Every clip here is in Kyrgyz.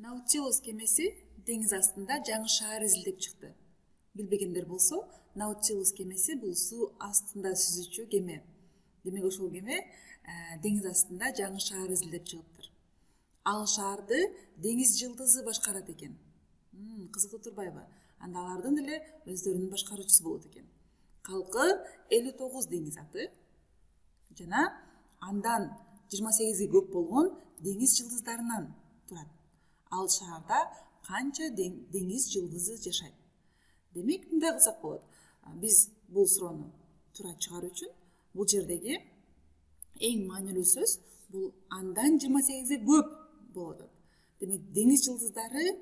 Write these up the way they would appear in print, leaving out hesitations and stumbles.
Наутилус кемеси деңиз астында жаңы шаар изилдеп чыкты. Билбегендер болсо, Наутилус кемеси бул суу астында сүзүүчү кеме. Демек ошол кеме деңиз астында жаңы шаар изилдеп чыгыптыр. Ал шаарды деңиз жылдызы башкарат экен. Кызыктуу турбайбы? Анда алардын деле өздөрүнүн башкаруучусу болот экен. Калкы 59 деңиз аты жана андан 28ге көп болгон деңиз жылдыздарынан турат. Ал шаарда канча деңиз жылдызы жашайт? Демек, мындай кылсак болот. Биз бул суроону туура чыгаруу үчүн бул жердеги эң маанилүү сөз бул андан 28ге көп болот. Демек, деңиз жылдыздары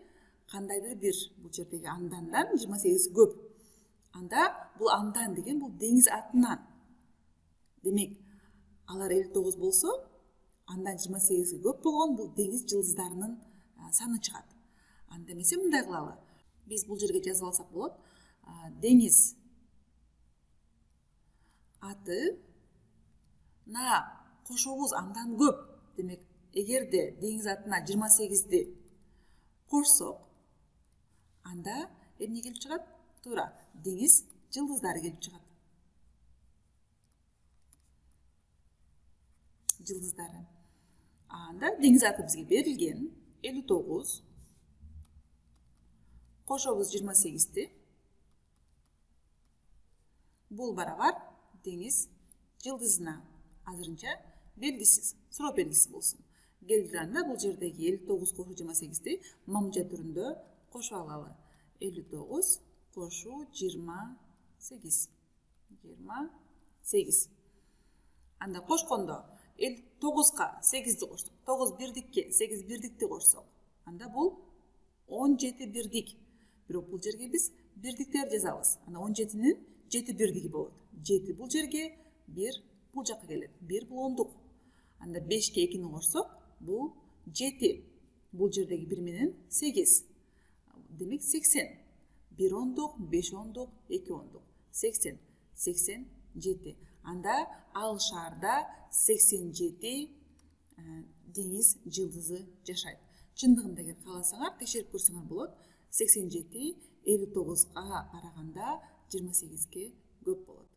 кандайдыр бир бул жердеги андандан 28 көп. Анда бул андан деген бул деңиз атынан. Демек, алар 59 болсо, андан 28ге көп болгон бул деңиз жылдыздарынын саны чыгат. Анда эмесе мындай кылалы. Биз бул жерге жазып алсак болот. Деңиз аты на кошобуз андан көп. Демек, эгерде деңиз атына 28ди кошсок, анда эмне келип чыгат? Туура, деңиз жылдыздары келип чыгат. Жылдыздары. Анда деңиз аты бизге берилген 59, кошобуз 28ди. Бул барабар деңиз жылдызына азырынча белгисиз, суроо белгиси болсун. Келгенде бул жердеги 59 кошуу 28ди мамжа түрүндө кошуп алалы. 59 кошуу 28. 28. Анда кошкондо 9га 8ди кошсок, 9 бирдикке 8 бирдикти кошсок, анда бул 17 бирдик. Бирок бул жерге биз бирдиктер жазабыз. Анда 17нин 7 бирдиги болот. 7 бул жерге, 1 бул жакка келет. 1 бул ондук. Анда 5ке 2ни кошсок, бул 7. Бул жердеги 1 менен 8. Демек 80. 1 ондук, 5 ондук, 2 ондук. 80. 87. Анда ал шаарда 87 деңиз жылдызы жашайт. Чындыгында эгер кааласаңар, текшерип көрсөңөр болот. 87 59га караганда 28ге көп болот.